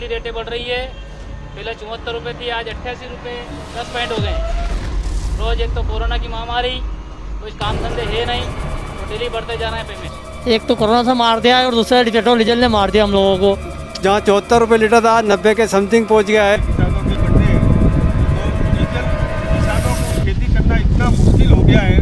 Daily रेटें बढ़ रही है। पहले 74 रुपये थी, आज 88 रुपये 10 पैंट हो गए। रोज़ एक तो कोरोना की महामारी, कुछ काम धंधे है नहीं, तो डेली बढ़ते जा रहे हैं पेमेंट। एक तो कोरोना से मार दिया है और दूसरा पेट्रोल डीजल ने मार दिया हम लोगों को। जहाँ 74 रुपये लीटर था 90 के समथिंग पहुँच गया है। किसानों के बढ़ने तो डीजल किसानों को खेती करना इतना मुश्किल हो गया है।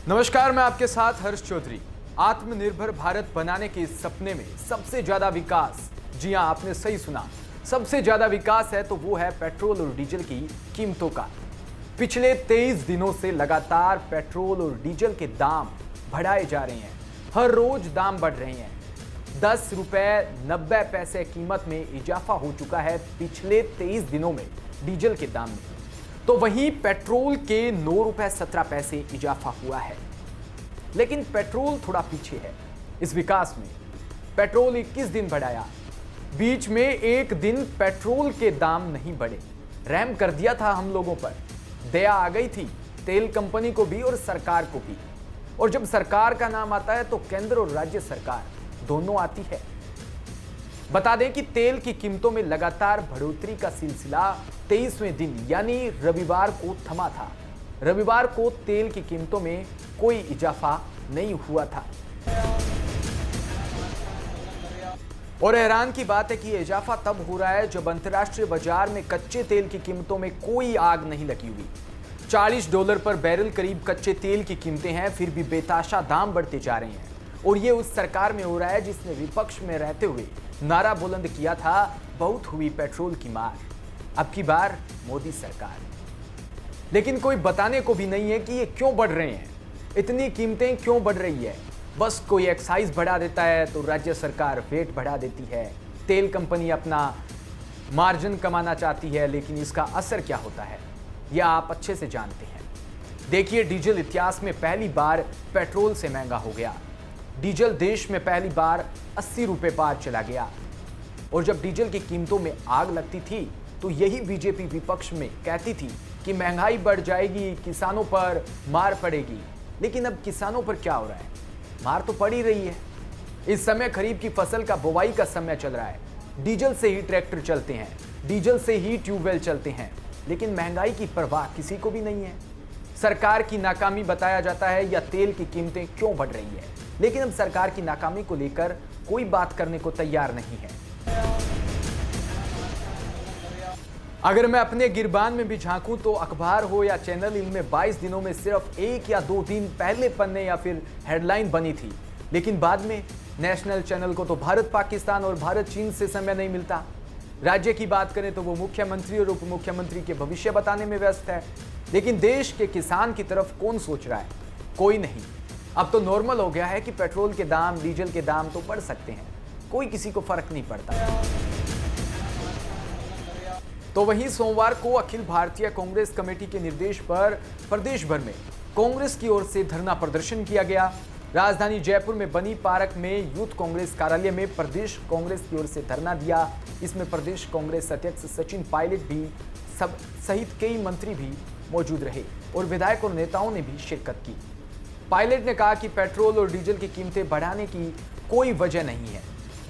नमस्कार, मैं आपके साथ हर्ष चौधरी। आत्मनिर्भर भारत बनाने के इस सपने में सबसे ज्यादा विकास, जी हां, आपने सही सुना, सबसे ज्यादा विकास है तो वो है पेट्रोल और डीजल की कीमतों का। पिछले 23 दिनों से लगातार पेट्रोल और डीजल के दाम बढ़ाए जा रहे हैं। हर रोज दाम बढ़ रहे हैं। 10 रुपए 90 पैसे कीमत में इजाफा हो चुका है पिछले 23 दिनों में डीजल के दाम में। तो वहीं पेट्रोल के 9 रुपए 17 पैसे इजाफा हुआ है। लेकिन पेट्रोल थोड़ा पीछे है इस विकास में। पेट्रोल 21 दिन बढ़ाया, बीच में एक दिन पेट्रोल के दाम नहीं बढ़े। रहम कर दिया था हम लोगों पर, दया आ गई थी तेल कंपनी को भी और सरकार को भी। और जब सरकार का नाम आता है तो केंद्र और राज्य सरकार दोनों आती है। बता दें कि तेल की कीमतों में लगातार बढ़ोतरी का सिलसिला 23वें दिन यानी रविवार को थमा था। रविवार को तेल की कीमतों में कोई इजाफा नहीं हुआ था। और हैरान की बात है कि यह इजाफा तब हो रहा है जब अंतर्राष्ट्रीय बाजार में कच्चे तेल की कीमतों में कोई आग नहीं लगी हुई। $40 पर बैरल करीब कच्चे तेल की कीमतें हैं, फिर भी बेताशा दाम बढ़ते जा रहे हैं। और ये उस सरकार में हो रहा है जिसने विपक्ष में रहते हुए नारा बुलंद किया था, बहुत हुई पेट्रोल की मार, अब की बार मोदी सरकार। लेकिन कोई बताने को भी नहीं है कि ये क्यों बढ़ रहे हैं, इतनी कीमतें क्यों बढ़ रही है। बस कोई एक्साइज बढ़ा देता है तो राज्य सरकार वेट बढ़ा देती है। तेल कंपनी अपना मार्जिन कमाना चाहती है, लेकिन इसका असर क्या होता है यह आप अच्छे से जानते हैं। देखिए, डीजल इतिहास में पहली बार पेट्रोल से महंगा हो गया। डीजल देश में पहली बार 80 रुपये पार चला गया। और जब डीजल की कीमतों में आग लगती थी तो यही बीजेपी विपक्ष में कहती थी कि महंगाई बढ़ जाएगी, किसानों पर मार पड़ेगी। लेकिन अब किसानों पर क्या हो रहा है, मार तो पड़ ही रही है। इस समय खरीफ की फसल का बुवाई का समय चल रहा है। डीजल से ही ट्रैक्टर चलते हैं, डीजल से ही ट्यूबवेल चलते हैं, लेकिन महंगाई की परवाह किसी को भी नहीं है। सरकार की नाकामी बताया जाता है या तेल की कीमतें क्यों बढ़ रही है, लेकिन अब सरकार की नाकामी को लेकर कोई बात करने को तैयार नहीं है। अगर मैं अपने गिरबान में भी झांकूं तो अखबार हो या चैनल, इनमें 22 दिनों में सिर्फ 1 या 2 दिन पहले पन्ने या फिर हेडलाइन बनी थी। लेकिन बाद में नेशनल चैनल को तो भारत पाकिस्तान और भारत चीन से समय नहीं मिलता। राज्य की बात करें तो वो मुख्यमंत्री और उप मुख्यमंत्री के भविष्य बताने में व्यस्त है। लेकिन देश के किसान की तरफ कौन सोच रहा है, कोई नहीं। अब तो नॉर्मल हो गया है कि पेट्रोल के दाम, डीजल के दाम तो बढ़ सकते हैं, कोई किसी को फर्क नहीं पड़ता। तो वहीं सोमवार को अखिल भारतीय कांग्रेस कमेटी के निर्देश पर प्रदेश भर में कांग्रेस की ओर से धरना प्रदर्शन किया गया। राजधानी जयपुर में बनी पार्क में यूथ कांग्रेस कार्यालय में प्रदेश कांग्रेस की ओर से धरना दिया। इसमें प्रदेश कांग्रेस अध्यक्ष सचिन पायलट भी सहित कई मंत्री भी मौजूद रहे और विधायक और नेताओं ने भी शिरकत की। पायलट ने कहा कि पेट्रोल और डीजल की कीमतें बढ़ाने की कोई वजह नहीं है।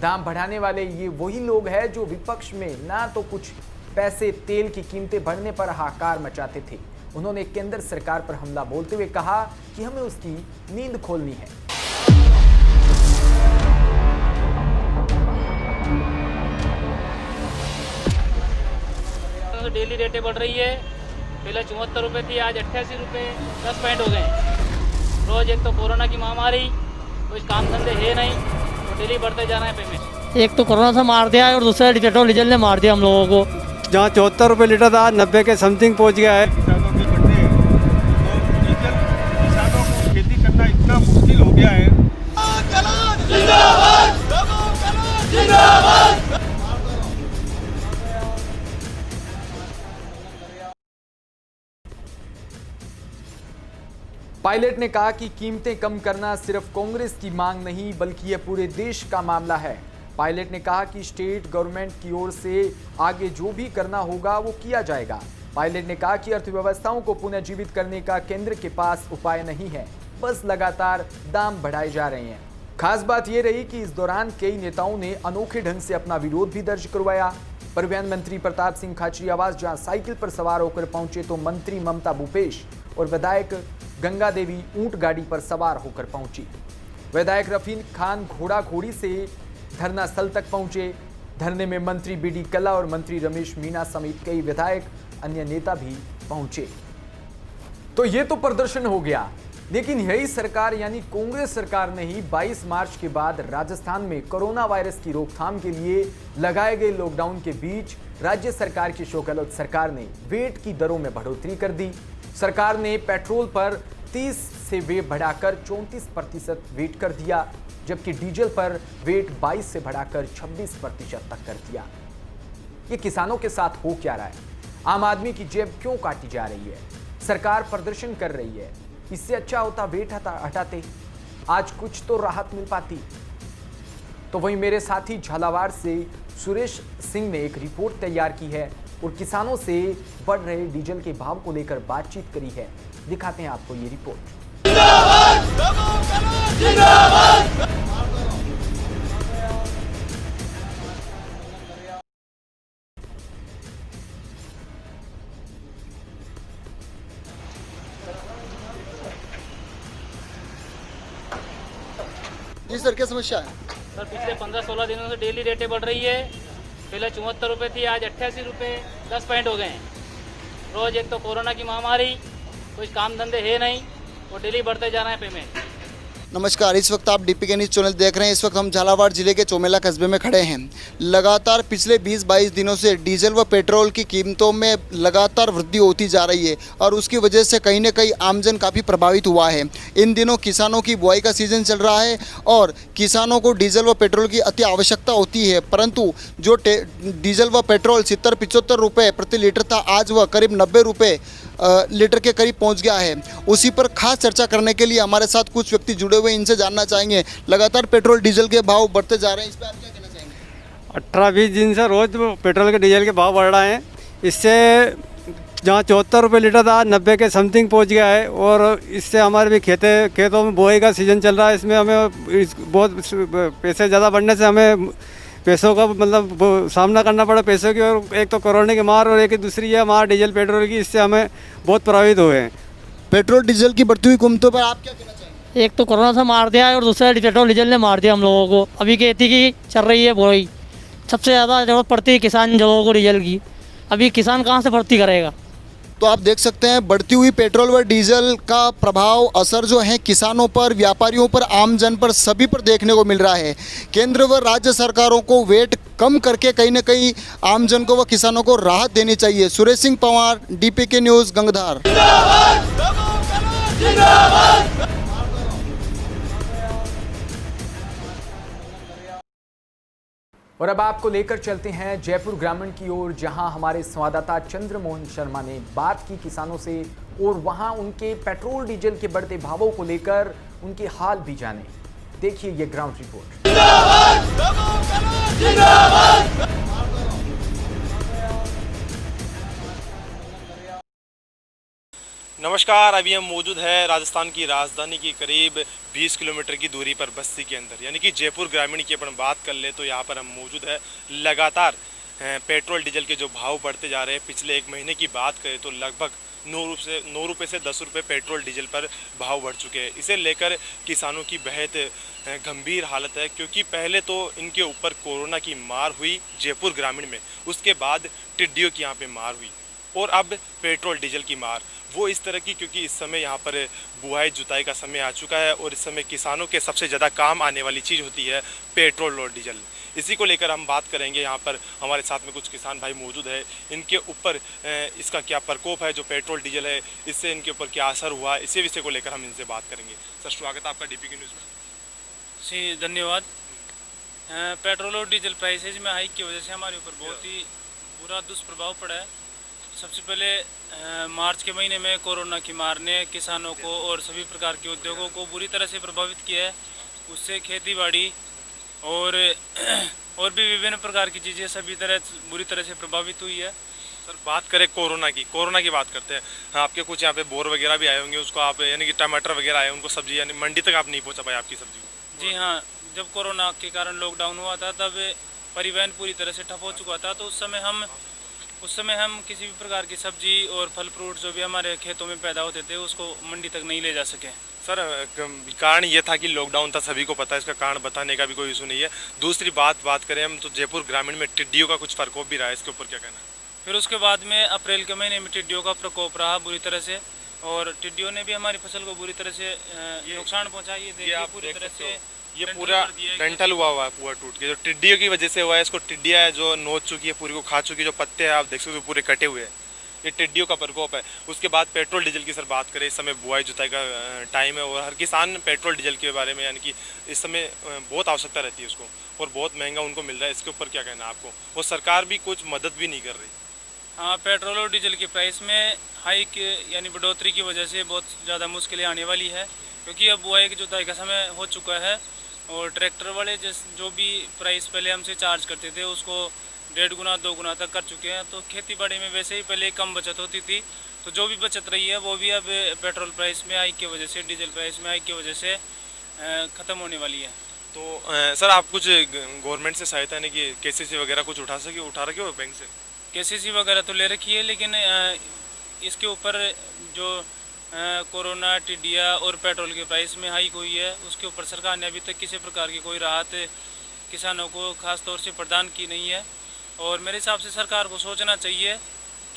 दाम बढ़ाने वाले ये वही लोग हैं जो विपक्ष में ना तो कुछ पैसे तेल की कीमतें बढ़ने पर हाहाकार मचाते थे। उन्होंने केंद्र सरकार पर हमला बोलते हुए कहा कि हमें उसकी नींद खोलनी है। तो डेली रेटें बढ़ रही है। पहले 74 रुपये थी, आज 88 रुपये 10 पैंट हो गए। रोज एक तो कोरोना की महामारी, कुछ काम धंधे है नहीं, तो डेली बढ़ते जा रहे हैं पेमेंट। एक तो कोरोना से मार दिया है और दूसरा पेट्रोल डीजल ने मार दिया हम लोगों को। जहाँ 74 रुपये लीटर था 90 के समथिंग पहुँच गया है। किसानों के बढ़ने तो डीजल किसानों को खेती करना इतना मुश्किल हो गया है। पायलट ने कहा कि कीमतें कम करना सिर्फ कांग्रेस की मांग नहीं बल्कि यह पूरे देश का मामला है। पायलट ने कहा कि स्टेट गवर्नमेंट की ओर से आगे जो भी करना होगा वो किया जाएगा। पायलट ने कहा कि अर्थव्यवस्थाओं को पुनर्जीवित करने का केंद्र के पास उपाय नहीं है, बस लगातार दाम बढ़ाए जा रहे हैं। खास बात यह रही कि इस दौरान कई नेताओं ने अनोखे ढंग से अपना विरोध भी दर्ज करवाया। परिवहन मंत्री प्रताप सिंह खाचरियावास जहां साइकिल पर सवार होकर पहुंचे तो मंत्री ममता भूपेश और विधायक गंगा देवी ऊंट गाड़ी पर सवार होकर पहुंची। विधायक रफीक खान घोड़ा घोड़ी से धरना स्थल तक पहुंचे। धरने में मंत्री बीडी कल्ला और मंत्री रमेश मीना समेत कई विधायक अन्य नेता भी पहुंचे। तो ये तो प्रदर्शन हो गया, लेकिन यही सरकार यानी कांग्रेस सरकार ने ही 22 मार्च के बाद राजस्थान में कोरोना वायरस की रोकथाम के लिए लगाए गए लॉकडाउन के बीच राज्य सरकार की अशोक गहलोत सरकार ने वेट की दरों में बढ़ोतरी कर दी। सरकार ने पेट्रोल पर 30 से वे बढ़ाकर 34% वेट कर दिया, जबकि डीजल पर वेट 22 से बढ़ाकर 26% तक कर दिया। ये किसानों के साथ हो क्या रहा है? आम आदमी की जेब क्यों काटी जा रही है? सरकार प्रदर्शन कर रही है, इससे अच्छा होता वेट हटाते, आज कुछ तो राहत मिल पाती। तो वहीं मेरे साथी झालावाड़ से सुरेश सिंह ने एक रिपोर्ट तैयार की है और किसानों से बढ़ रहे डीजल के भाव को लेकर बातचीत करी है। दिखाते हैं आपको ये रिपोर्ट। जी सर, क्या समस्या है? सर पिछले 15-16 दिनों से डेली रेटें बढ़ रही है। पहले 74 रुपये थी, आज 88 रुपये 10 पैंट हो गए हैं। रोज़ एक तो कोरोना की महामारी, कोई काम धंधे है नहीं, वो डेली बढ़ते जा रहे हैं पेमेंट। नमस्कार, इस वक्त आप डीपीके न्यूज़ चैनल देख रहे हैं। इस वक्त हम झालावाड़ जिले के चोमेला कस्बे में खड़े हैं। लगातार पिछले 20-22 दिनों से डीजल व पेट्रोल की कीमतों में लगातार वृद्धि होती जा रही है और उसकी वजह से कहीं न कहीं आमजन काफ़ी प्रभावित हुआ है। इन दिनों किसानों की बुआई का सीज़न चल रहा है और किसानों को डीजल व पेट्रोल की अति आवश्यकता होती है, परंतु जो डीजल व पेट्रोल 70-75 रुपये प्रति लीटर था, आज वह करीब 90 रुपये लीटर के करीब पहुंच गया है। उसी पर खास चर्चा करने के लिए हमारे साथ कुछ व्यक्ति जुड़े हुए, इनसे जानना चाहेंगे। लगातार पेट्रोल डीजल के भाव बढ़ते जा रहे हैं, इस पर आप क्या कहना चाहेंगे? 18-20 दिन से रोज पेट्रोल के डीजल के भाव बढ़ रहे हैं। इससे जहाँ 74 रुपये लीटर था 90 के समथिंग पहुंच गया है और इससे हमारे भी खेतों में बुआई का सीज़न चल रहा है। इसमें हमें बहुत पैसे ज़्यादा बढ़ने से हमें पैसों का मतलब सामना करना पड़ा पैसों की, और एक तो कोरोना की मार और एक दूसरी है हमारा डीजल पेट्रोल की, इससे हमें बहुत प्रभावित हुए हैं। पेट्रोल डीजल की बढ़ती हुई कीमतों पर आप क्या कहना चाहेंगे? एक तो कोरोना से मार दिया है और दूसरा पेट्रोल डीजल ने मार दिया हम लोगों को। अभी खेती की चल रही है बुआई, सबसे ज़्यादा जरूरत पड़ती है किसान लोगों को डीजल की। अभी किसान कहाँ से भर्ती करेगा? तो आप देख सकते हैं बढ़ती हुई पेट्रोल व डीजल का प्रभाव, असर जो है किसानों पर, व्यापारियों पर, आम जन पर, सभी पर देखने को मिल रहा है। केंद्र व राज्य सरकारों को वेट कम करके कहीं न कहीं आम जन को व किसानों को राहत देनी चाहिए। Suresh Singh Panwar, DPK news, Gangdhar. और अब आपको लेकर चलते हैं जयपुर ग्रामीण की ओर, जहां हमारे संवाददाता चंद्रमोहन शर्मा ने बात की किसानों से और वहां उनके पेट्रोल डीजल के बढ़ते भावों को लेकर उनके हाल भी जाने। देखिए ये ग्राउंड रिपोर्ट। नमस्कार, अभी हम मौजूद है राजस्थान की राजधानी की करीब 20 किलोमीटर की दूरी पर बस्ती के अंदर, यानी कि जयपुर ग्रामीण की अपन बात कर ले तो यहाँ पर हम मौजूद है। लगातार पेट्रोल डीजल के जो भाव बढ़ते जा रहे हैं, पिछले एक महीने की बात करें तो लगभग 9 रुपये से 10 रुपये पेट्रोल डीजल पर भाव बढ़ चुके हैं। इसे लेकर किसानों की बेहद गंभीर हालत है, क्योंकि पहले तो इनके ऊपर कोरोना की मार हुई जयपुर ग्रामीण में, उसके बाद टिड्डियों की यहाँ पे मार हुई और अब पेट्रोल डीजल की मार। वो इस तरह की, क्योंकि इस समय यहाँ पर बुआई जुताई का समय आ चुका है और इस समय किसानों के सबसे ज़्यादा काम आने वाली चीज़ होती है पेट्रोल और डीजल। इसी को लेकर हम बात करेंगे। यहाँ पर हमारे साथ में कुछ किसान भाई मौजूद है, इनके ऊपर इसका क्या प्रकोप है, जो पेट्रोल डीजल है इससे इनके ऊपर क्या असर हुआ, इसी विषय को लेकर हम इनसे बात करेंगे। सर, स्वागत है आपका डीपीके न्यूज़ में। जी धन्यवाद। पेट्रोल और डीजल प्राइसेज में हाइक की वजह से हमारे ऊपर बहुत ही बुरा दुष्प्रभाव पड़ा है। सबसे पहले मार्च के महीने में कोरोना की मार ने किसानों को और सभी प्रकार के उद्योगों को बुरी तरह से प्रभावित किया है। उससे खेतीबाड़ी और भी विभिन्न प्रकार की चीज़ें सभी बुरी तरह से प्रभावित हुई है। सर बात करें कोरोना की बात करते हैं। हाँ, आपके कुछ यहाँ पे बोर वगैरह भी आए होंगे, उसको आप यानी कि टमाटर वगैरह आए उनको सब्जी यानी मंडी तक आप नहीं पहुँचा पाए आपकी सब्जी को। जी हाँ, जब कोरोना के कारण लॉकडाउन हुआ था तब परिवहन पूरी तरह से ठप हो चुका था, तो उस समय हम किसी भी प्रकार की सब्जी और फल फ्रूट जो भी हमारे खेतों में पैदा होते थे उसको मंडी तक नहीं ले जा सके। सर कारण ये था कि लॉकडाउन था, सभी को पता है, इसका कारण बताने का भी कोई इशू नहीं है। दूसरी बात करें हम तो जयपुर ग्रामीण में टिड्डियों का कुछ प्रकोप भी रहा है, इसके ऊपर क्या कहना है? फिर उसके बाद में अप्रैल के महीने में टिड्डियों का प्रकोप रहा बुरी तरह से, और टिड्डियों ने भी हमारी फसल को बुरी तरह से नुकसान पहुंचा। ये देखिए आप पूरी देख तरह सकते से हो, ये पूरा डंठल हुआ है, पूरा टूट के, जो टिड्डियों की वजह से हुआ है। इसको टिड्डियाँ है जो नोच चुकी है, पूरी को खा चुकी है। जो पत्ते हैं आप देख सकते हो पूरे कटे हुए हैं, ये टिड्डियों का प्रकोप है। उसके बाद पेट्रोल डीजल की सर बात करें, इस समय बुआई जुताई का टाइम है और हर किसान पेट्रोल डीजल के बारे में यानी कि इस समय बहुत आवश्यकता रहती है उसको, और बहुत महंगा उनको मिल रहा है। इसके ऊपर क्या कहना है आपको? और सरकार भी कुछ मदद भी नहीं कर रही। हाँ, पेट्रोल और डीजल की प्राइस में हाइक यानी बढ़ोतरी की वजह से बहुत ज़्यादा मुश्किलें आने वाली है, क्योंकि अब बुआई की जुताई का समय हो चुका है और ट्रैक्टर वाले जो भी प्राइस पहले हमसे चार्ज करते थे उसको 1.5 गुना 2 गुना तक कर चुके हैं। तो खेती बाड़ी में वैसे ही पहले कम बचत होती थी, तो जो भी बचत रही है वो भी अब पेट्रोल प्राइस में हाइक की वजह से, डीजल प्राइस में हाइक की वजह से ख़त्म होने वाली है। तो सर आप कुछ गवर्नमेंट से सहायता यानी कि KCC वगैरह कुछ उठा रखे हो बैंक से? KCC वगैरह तो ले रखी है, लेकिन इसके ऊपर जो कोरोना, टिड्डिया और पेट्रोल की प्राइस में हाइक हुई है उसके ऊपर सरकार ने अभी तक किसी प्रकार की कोई राहत किसानों को खास तौर से प्रदान की नहीं है। और मेरे हिसाब से सरकार को सोचना चाहिए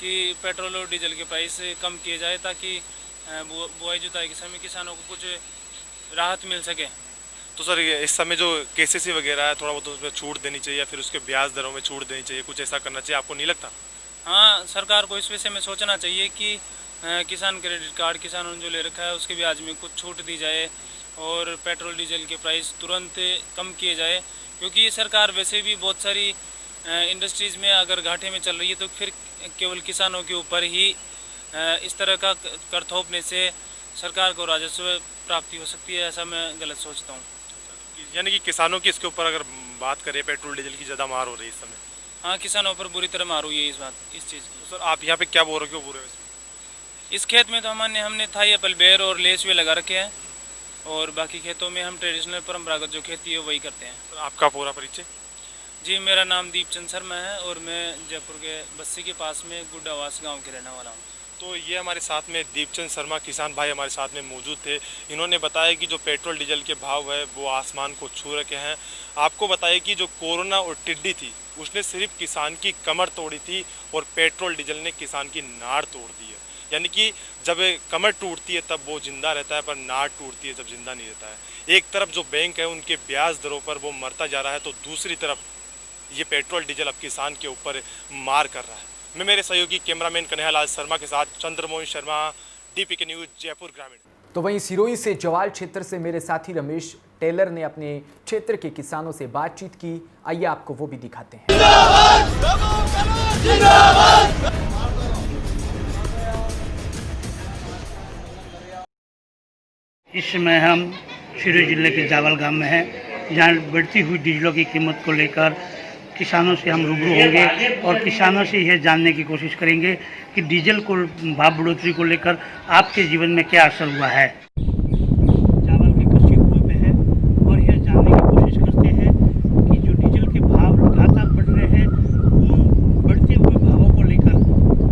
कि पेट्रोल और डीजल के प्राइस कम किए जाए, ताकि बुआई जुताई के समय किसानों को कुछ राहत मिल सके। तो सर इस समय जो KCC वगैरह है थोड़ा बहुत उसमें छूट देनी चाहिए या फिर उसके ब्याज दरों में छूट देनी चाहिए, कुछ ऐसा करना चाहिए, आपको नहीं लगता? हाँ, सरकार को इस विषय में सोचना चाहिए कि किसान क्रेडिट कार्ड किसानों ने जो ले रखा है उसके ब्याज में कुछ छूट दी जाए और पेट्रोल डीजल के प्राइस तुरंत कम किए जाए, क्योंकि सरकार वैसे भी बहुत सारी इंडस्ट्रीज़ में अगर घाटे में चल रही है तो फिर केवल किसानों के ऊपर ही इस तरह का कर थोपने से सरकार को राजस्व प्राप्ति हो सकती है, ऐसा मैं गलत सोचता हूँ। यानी कि किसानों की इसके ऊपर अगर बात करें, पेट्रोल डीजल की ज़्यादा मार हो रही है इस समय? हाँ, किसानों पर बुरी तरह मार हुई है इस चीज़ की। तो सर आप यहाँ पे क्या बोल रहे हो पूरे? इस खेत में तो हमने थाई एप्पल, बेर और लेस भी लगा रखे हैं, और बाकी खेतों में हम ट्रेडिशनल परंपरागत जो खेती है वही करते हैं। तो आपका पूरा परिचय? जी, मेरा नाम दीपचंद शर्मा है और मैं जयपुर के बस्सी के पास में गुड्डावास गांव के रहने वाला हूँ। तो ये हमारे साथ में दीपचंद शर्मा किसान भाई हमारे साथ में मौजूद थे। इन्होंने बताया कि जो पेट्रोल डीजल के भाव है वो आसमान को छू रखे हैं। आपको बताया कि जो कोरोना और टिड्डी थी उसने सिर्फ किसान की कमर तोड़ी थी और पेट्रोल डीजल ने किसान की नाड़ तोड़ दी है। यानी कि जब कमर टूटती है तब वो जिंदा रहता है, पर नाड़ टूटती है तब जिंदा नहीं रहता है। एक तरफ जो बैंक है उनके ब्याज दरों पर वो मरता जा रहा है, तो दूसरी तरफ ये पेट्रोल डीजल अब किसान के ऊपर मार कर रहा है। मैं मेरे सहयोगी कैमरामैन कन्हैयालाल शर्मा के साथ चंद्रमोहन शर्मा, DPK न्यूज़, जयपुर ग्रामीण। तो वहीं सिरोही से जवाल क्षेत्र से मेरे साथी रमेश टेलर ने अपने क्षेत्र के किसानों से बातचीत की। आइए आपको वो भी दिखाते हैं। इस समय हम सिरोही जिले के जावल गांव में हैं, जहां बढ़ती हुई डीजलों की कीमत को लेकर किसानों से हम रूबरू होंगे और किसानों से यह जानने की कोशिश करेंगे कि डीजल को भाव बढ़ोतरी को लेकर आपके जीवन में क्या असर हुआ है। चावल के कृषि कुएं पे है और यह जानने की कोशिश करते हैं कि जो डीजल के भाव लगातार बढ़ रहे हैं, उन बढ़ते हुए भावों को लेकर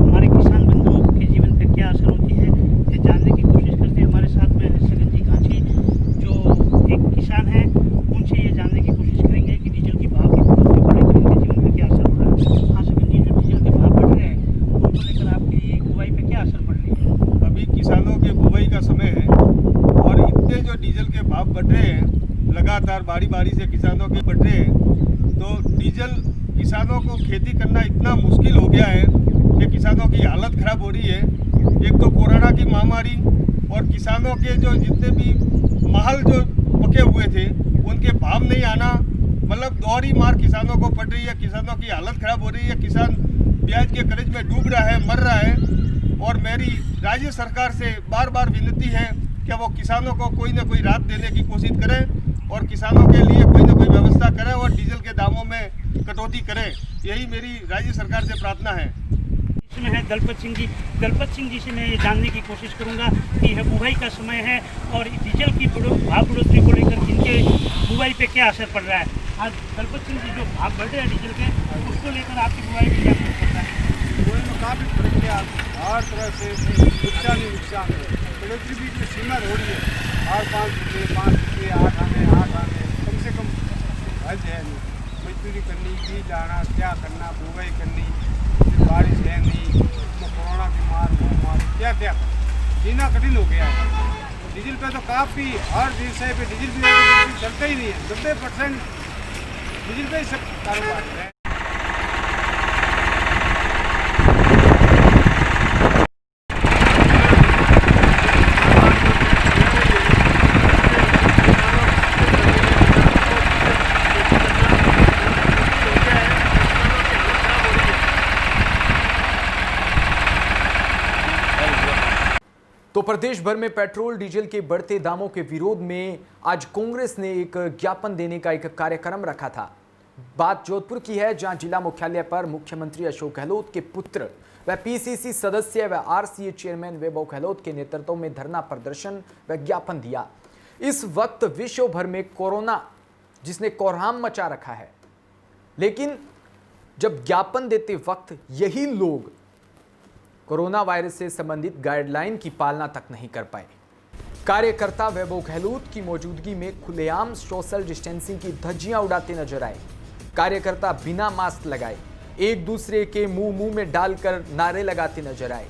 हमारे किसान बंधुओं के जीवन पर क्या असर होती है, ये जानने की कोशिश करते हैं। हमारे साथ में सगन जी कांची जो एक किसान हैं, उनसे ये जानने की कोशिश करेंगे कि डीजल की भाव की बढ़ोतरी को लेकर उनके जीवन पर क्या असर हो रहा है। हाँ सगन जी, जो डीजल के भाव बढ़ रहे हैं उनको लेकर आपकी बुआई पे क्या असर पड़ रही है? अभी किसानों के बुआई का समय है और इतने जो डीजल के भाव बढ़ रहे हैं, लगातार बारी बारी से किसानों के बढ़ रहे हैं, तो डीजल किसानों को खेती करना इतना मुश्किल हो गया है कि किसानों की हालत खराब हो रही है। एक तो कोरोना की महामारी और किसानों के जो जितने भी महल जो पके हुए थे उनके भाव नहीं आना, मतलब दोहरी मार किसानों को पड़ रही है। किसानों की हालत खराब हो रही है, किसान ब्याज के कर्ज में डूब रहा है, मर रहा है। और मेरी राज्य सरकार से बार बार विनती है कि वो किसानों को कोई ना कोई राहत देने की कोशिश करें और किसानों के लिए कोई ना कोई व्यवस्था करें और डीजल के दामों में कटौती करें। यही मेरी राज्य सरकार से प्रार्थना है। इसमें है दलपत सिंह जी से मैं ये जानने की कोशिश करूंगा कि यह बुआई का समय है और डीजल की भाव बढ़ोतरी को लेकर इनके बुआई पे क्या असर पड़ रहा है। आज दलपत सिंह जी जो भाव बढ़ रहे हैं डीजल के, उसको लेकर आपकी बुआई पे क्या असर पड़ रहा है? बुआई में काफ़ी फर्क है, हर तरह से नुकसान ही नुकसान है। बढ़ोतरी भी इतनी सीमा हो रही है, हर 5 रुपये 8 आने कम से कम हज है नहीं। मजदूरी करनी, बीज लाना, क्या करना, बुआई करनी, बारिश है नहीं, कोरोना बीमार क्या क्या जीना कठिन हो गया है। डीजल पे तो काफ़ी हर विषय पे डीजल भी चलता ही नहीं है। 90% डीजल पे ही सब कारोबार है। तो प्रदेश भर में पेट्रोल डीजल के बढ़ते दामों के विरोध में आज कांग्रेस ने एक ज्ञापन देने का एक कार्यक्रम रखा था। बात जोधपुर की है, जहां जिला मुख्यालय पर मुख्यमंत्री अशोक गहलोत के पुत्र व पीसीसी सदस्य व आरसीए चेयरमैन वैभव गहलोत के नेतृत्व में धरना प्रदर्शन व ज्ञापन दिया। इस वक्त विश्व भर में कोरोना जिसने कोहराम मचा रखा है, लेकिन जब ज्ञापन देते वक्त यही लोग कोरोना वायरस से संबंधित गाइडलाइन की पालना तक नहीं कर पाए। कार्यकर्ता वैभव गहलोत की मौजूदगी में खुलेआम सोशल डिस्टेंसिंग की धज्जियां उड़ाते नजर आए। कार्यकर्ता बिना मास्क लगाए एक दूसरे के मुंह में डालकर नारे लगाते नजर आए।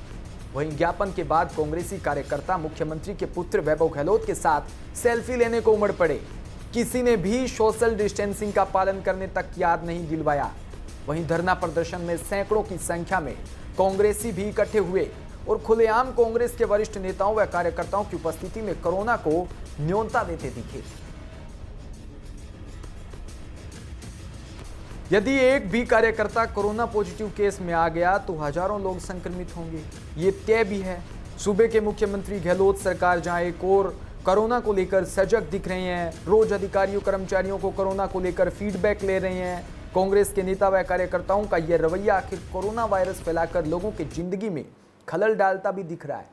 वहीं ज्ञापन के बाद कांग्रेसी कार्यकर्ता मुख्यमंत्री के पुत्र वैभव गहलोत के साथ सेल्फी लेने को उमड़ पड़े। किसी ने भी सोशल डिस्टेंसिंग का पालन करने तक याद नहीं दिलवाया। वहीं धरना प्रदर्शन में सैकड़ों की संख्या में कांग्रेसी भी इकट्ठे हुए और खुलेआम कांग्रेस के वरिष्ठ नेताओं व कार्यकर्ताओं की उपस्थिति में कोरोना को न्योता देते दिखे। यदि एक भी कार्यकर्ता कोरोना पॉजिटिव केस में आ गया तो हजारों लोग संक्रमित होंगे, ये तय भी है। सूबे के मुख्यमंत्री गहलोत सरकार जहां एक और कोरोना को लेकर सजग दिख रहे हैं, रोज अधिकारियों कर्मचारियों को कोरोना को लेकर फीडबैक ले रहे हैं। कांग्रेस के नेता व कार्यकर्ताओं का यह रवैया आखिर कोरोना वायरस फैलाकर लोगों की जिंदगी में खलल डालता भी दिख रहा है।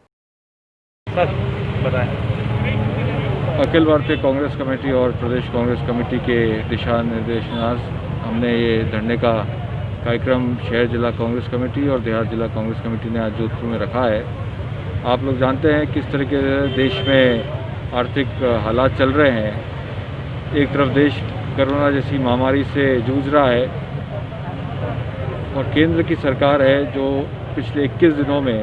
अखिल भारतीय कांग्रेस कमेटी और प्रदेश कांग्रेस कमेटी के दिशा निर्देशानुसार हमने ये धरने का कार्यक्रम शहर जिला कांग्रेस कमेटी और देहात जिला कांग्रेस कमेटी ने आज जोधपुर में रखा है। आप लोग जानते हैं किस तरीके से देश में आर्थिक हालात चल रहे हैं। एक तरफ देश कोरोना जैसी महामारी से जूझ रहा है और केंद्र की सरकार है जो पिछले 21 दिनों में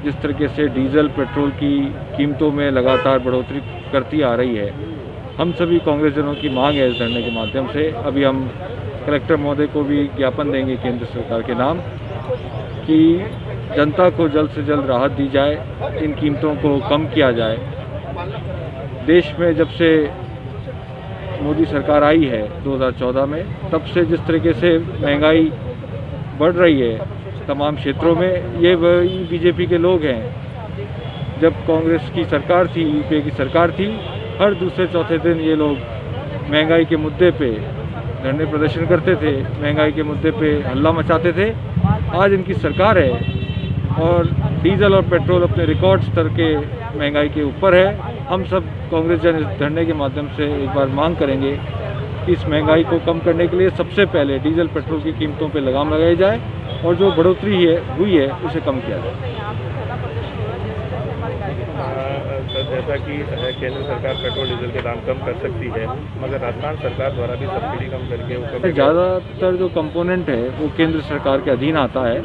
जिस तरीके से डीजल पेट्रोल की कीमतों में लगातार बढ़ोतरी करती आ रही है। हम सभी कांग्रेस जनों की मांग है इस धरने के माध्यम से। अभी हम कलेक्टर महोदय को भी ज्ञापन देंगे केंद्र सरकार के नाम कि जनता को जल्द से जल्द राहत दी जाए, इन कीमतों को कम किया जाए। देश में जब से मोदी सरकार आई है 2014 में, तब से जिस तरीके से महंगाई बढ़ रही है तमाम क्षेत्रों में, ये वही बीजेपी के लोग हैं। जब कांग्रेस की सरकार थी, यूपीए की सरकार थी, हर दूसरे चौथे दिन ये लोग महंगाई के मुद्दे पे धरने प्रदर्शन करते थे, महंगाई के मुद्दे पे हल्ला मचाते थे। आज इनकी सरकार है और डीजल और पेट्रोल अपने रिकॉर्ड स्तर के महंगाई के ऊपर है। हम सब कांग्रेस जन इस धरने के माध्यम से एक बार मांग करेंगे कि इस महंगाई को कम करने के लिए सबसे पहले डीजल पेट्रोल की कीमतों पर लगाम लगाई जाए और जो बढ़ोतरी हुई है उसे कम किया जाए। जैसा कि केंद्र सरकार पेट्रोल डीजल के दाम कम कर सकती है, मगर राजस्थान सरकार द्वारा भी सब्सिडी कम करके ज़्यादातर जो कंपोनेंट है वो केंद्र सरकार के अधीन आता है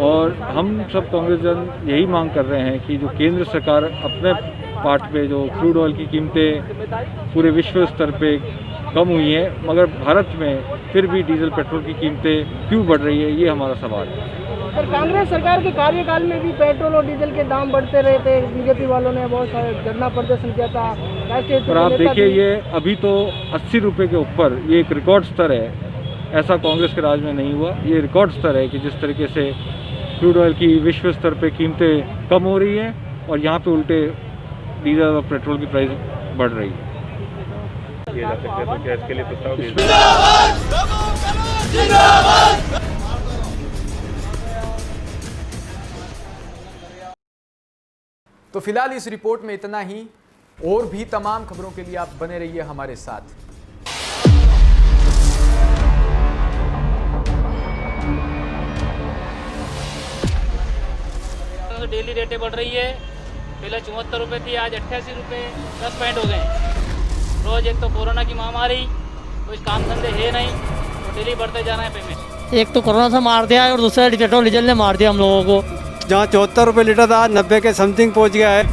और हम सब कांग्रेस जन यही मांग कर रहे हैं कि जो केंद्र सरकार अपने पार्ट पे जो क्रूड ऑयल की कीमतें पूरे विश्व स्तर पे कम हुई हैं, मगर भारत में फिर भी डीजल पेट्रोल की कीमतें क्यों बढ़ रही है, ये हमारा सवाल है। सर, कांग्रेस सरकार के कार्यकाल में भी पेट्रोल और डीजल के दाम बढ़ते रहे थे। बीजेपी वालों ने बहुत सारे धरना प्रदर्शन किया था। और आप देखिए ये अभी तो 80 रुपये के ऊपर, ये एक रिकॉर्ड स्तर है। ऐसा कांग्रेस के राज में नहीं हुआ। ये रिकॉर्ड स्तर है कि जिस तरीके से क्रूड ऑयल की विश्व स्तर पे कीमतें कम हो रही हैं और यहाँ पे उल्टे डीजल और पेट्रोल की प्राइस बढ़ रही है। किया जा सकता है, तो क्या इसके लिए प्रस्ताव तो फिलहाल इस रिपोर्ट में इतना ही। और भी तमाम खबरों के लिए आप बने रहिए हमारे साथ। तो डेली रेटें बढ़ रही है, पहले 74 रुपये थी, आज 88 रुपये 10 पैंट हो गए। रोज एक तो कोरोना की महामारी, कुछ काम धंधे है नहीं, तो डेली बढ़ते जा रहे हैं पेमेंट। एक तो कोरोना से मार दिया है और दूसरा पेट्रोल डीजल ने मार दिया हम लोगों को। जहाँ 74 रुपये लीटर था 90 के समथिंग पहुँच गया है।